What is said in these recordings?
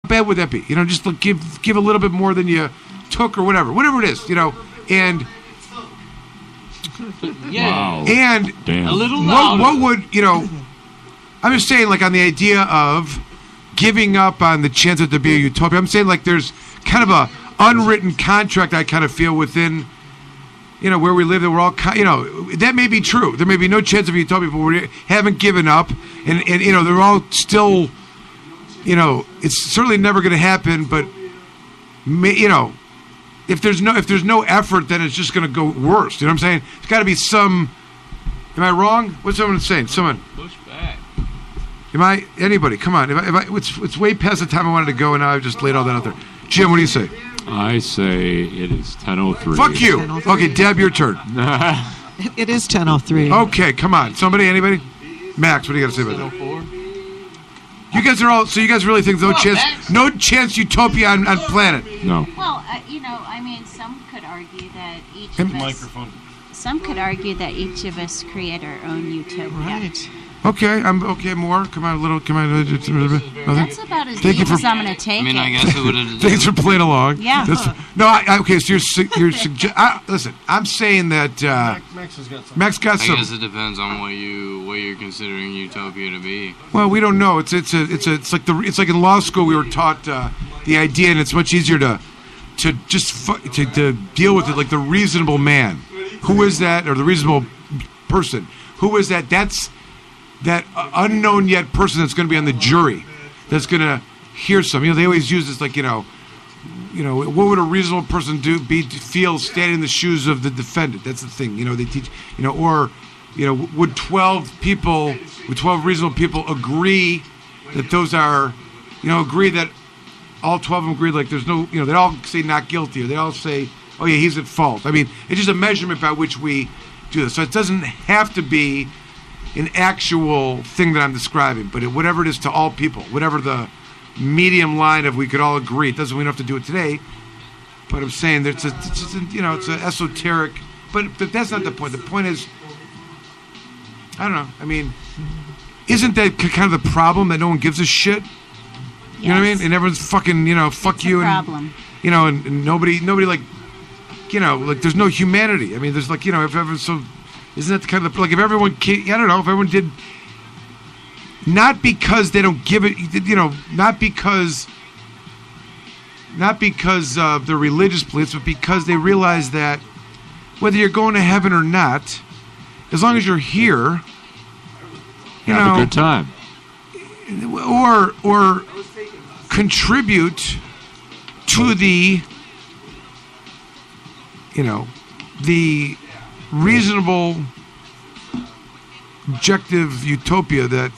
bad would that be? Just give a little bit more than you took or whatever it is, and yeah, wow. And damn. A little louder. What would I'm just saying, like, on the idea of giving up on the chance that there be a utopia. I'm saying, like, there's kind of a unwritten contract I kind of feel within, where we live, that we're all, that may be true. There may be no chance of a utopia, but we haven't given up, and they're all still, it's certainly never going to happen. But, if there's no effort, then it's just going to go worse. You know what I'm saying? There's got to be some. Am I wrong? What's someone saying? Someone. Push back. Anybody? Come on. It's way past the time I wanted to go, and now I've just laid all that out there. Jim, what do you say? I say it is 10:03. Fuck you. Okay, Deb, your turn. It is 10:03. Okay, come on. Anybody? Max, what do you got to say about that? 10:04. You guys are all. So you guys really think no chance utopia on planet? No. Well, some could argue that each of us. Microphone. Some could argue that each of us create our own utopia. Right. Okay, I'm okay. More. Come on, a little. Come on. Nothing? That's about as Thank you deep for- as I'm going to take it. I guess it would have. Thanks for playing along. Yeah. Okay. So you're listen. I'm saying that Max has got some. Max got I some. guess it depends on what you're considering utopia to be. Well, we don't know. It's like in law school we were taught the idea, and it's much easier to deal with it like the reasonable man. Who is that, or the reasonable person? Who is that? That's that unknown yet person that's going to be on the jury, that's going to hear something. They always use this, like, what would a reasonable person feel standing in the shoes of the defendant? That's the thing. They teach. Would 12 reasonable people agree that those are, agree that all 12 of them agree, like there's no, they all say not guilty, or they all say, oh yeah, he's at fault. It's just a measurement by which we do this. So it doesn't have to be an actual thing that I'm describing, but whatever it is to all people, whatever the medium line of we could all agree. We don't have to do it today, but I'm saying that it's an esoteric, but that's not the point. The point is, I don't know. Isn't that kind of the problem, that no one gives a shit? Yes. You know what I mean? And everyone's fucking, fuck It's you. a problem. And nobody like, like there's no humanity. There's like, if everyone's so, isn't that kind of like if everyone, I don't know, if everyone did, not because they don't give it, not because of their religious beliefs, but because they realize that whether you're going to heaven or not, as long as you're here, have a good time, or contribute to the reasonable objective utopia that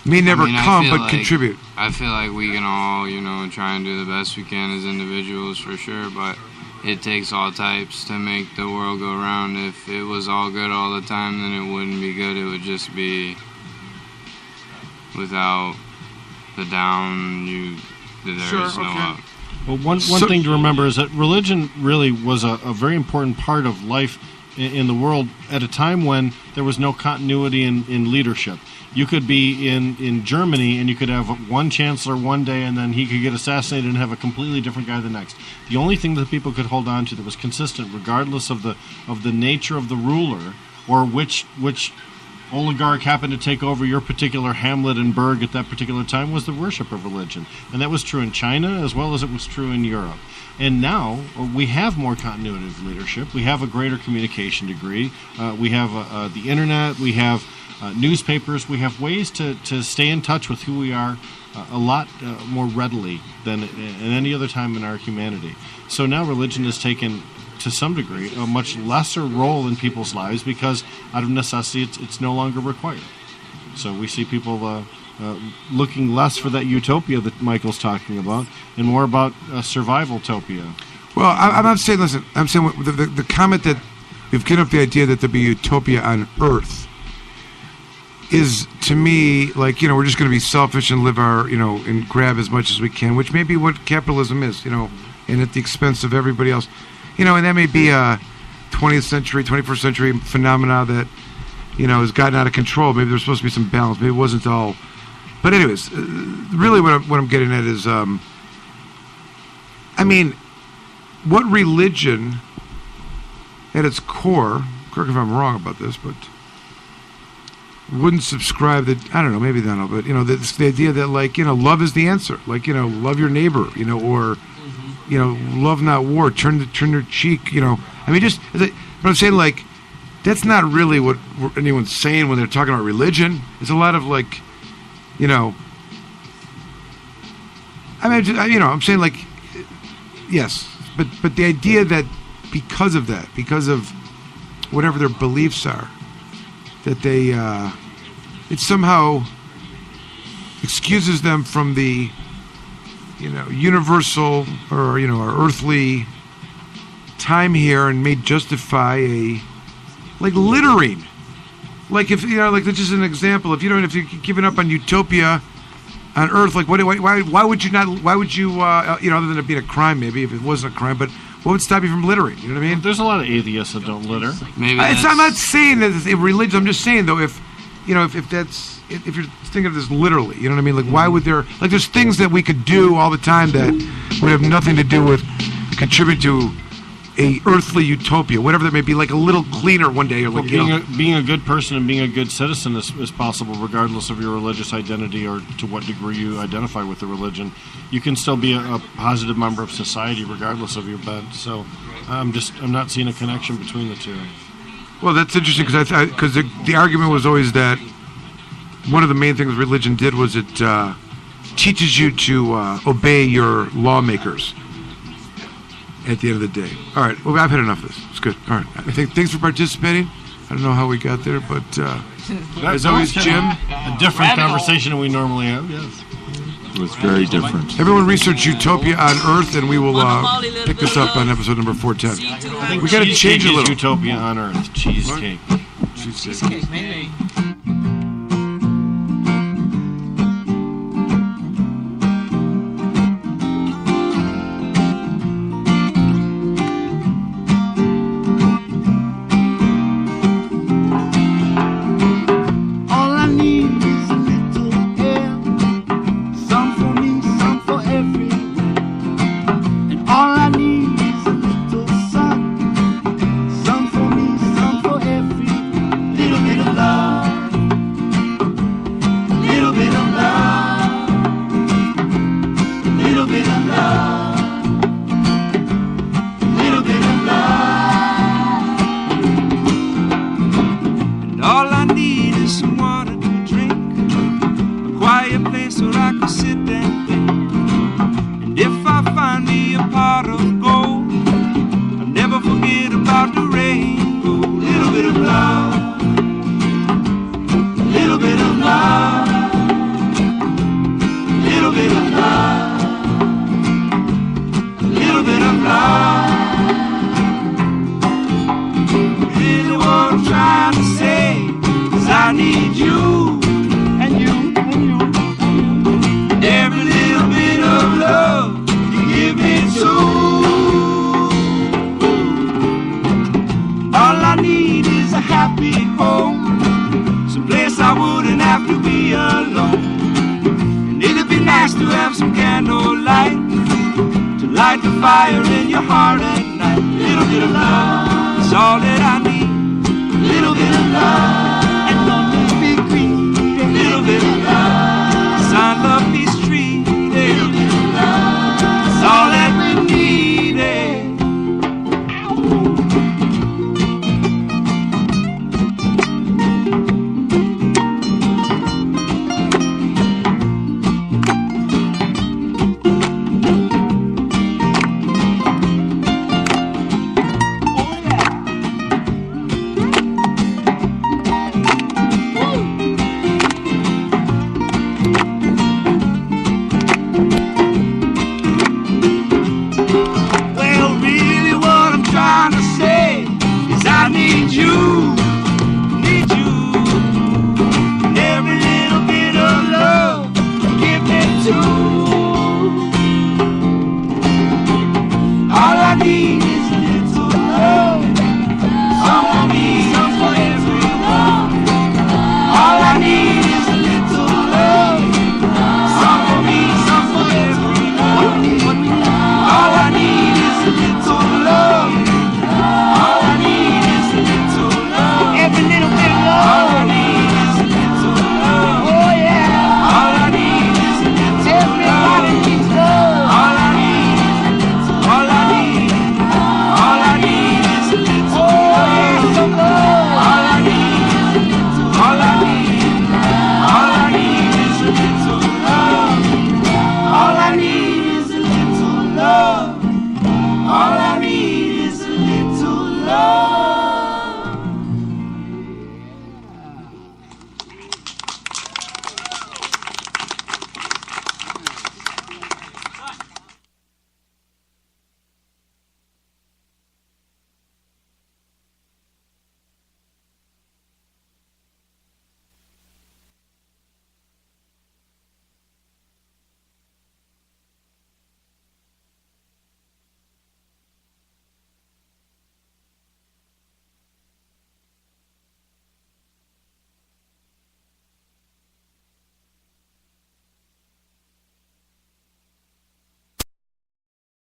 may never come, but contribute. I feel like we can all, try and do the best we can as individuals, for sure, but it takes all types to make the world go round. If it was all good all the time, then it wouldn't be good. It would just be without the down, there's no up. Well, one thing to remember is that religion really was a very important part of life in the world at a time when there was no continuity in leadership. You could be in Germany and you could have one chancellor one day and then he could get assassinated and have a completely different guy the next. The only thing that people could hold on to that was consistent, regardless of the nature of the ruler or which oligarch happened to take over your particular hamlet and burg at that particular time, was the worship of religion. And that was true in China as well as it was true in Europe. And now we have more continuity of leadership. We have a greater communication degree. We have the internet. We have newspapers. We have ways to stay in touch with who we are a lot more readily than at any other time in our humanity. So now religion has taken, to some degree, a much lesser role in people's lives because out of necessity it's no longer required. So we see people looking less for that utopia that Michael's talking about and more about survival-topia. Well, I'm not saying, listen, I'm saying the comment that we've given up the idea that there'll be utopia on Earth is, to me, like, we're just going to be selfish and live our, and grab as much as we can, which may be what capitalism is, and at the expense of everybody else. And that may be a 20th century, 21st century phenomena that, has gotten out of control. Maybe there's supposed to be some balance. Maybe it wasn't all. But anyways, really what I'm getting at is I mean, what religion, at its core, correct me if I'm wrong about this, but wouldn't subscribe that, I don't know, maybe they don't know, but, the idea that, like, love is the answer. Like, love your neighbor, or, love not war, turn their cheek, I mean, but I'm saying, like, that's not really what anyone's saying when they're talking about religion. It's a lot of, like, I mean, I'm saying, like, yes, but the idea that because of whatever their beliefs are, that they, it somehow excuses them from the, universal or, our earthly time here and may justify like littering. Like if, like that's just an example. If you're giving up on utopia on Earth, like why would you not? Why would you? Other than it being a crime, maybe if it wasn't a crime, but what would stop you from littering? You know what I mean? There's a lot of atheists that don't litter. Maybe I'm not saying that it's a religion. I'm just saying though, if you're thinking of this literally, you know what I mean? Like why would there? Like there's things that we could do all the time that would have nothing to do with contribute to a earthly utopia, whatever that may be, like a little cleaner one day, or like being a good person and being a good citizen is possible, regardless of your religious identity or to what degree you identify with the religion. You can still be a positive member of society, regardless of your bent. So, I'm not seeing a connection between the two. Well, that's interesting because the argument was always that one of the main things religion did was it teaches you to obey your lawmakers. At the end of the day. All right. Well, I've had enough of this. It's good. All right. Thanks for participating. I don't know how we got there, but as always, Jim. A different conversation than we normally have. Yes. It was very different. Everyone research Utopia on Earth, and we will pick this up on episode number 410. We got to change it a little. Utopia on Earth. Cheesecake. Cheesecake, maybe. Light the fire in your heart at night. Little bit of love is all that I need. Little bit of love.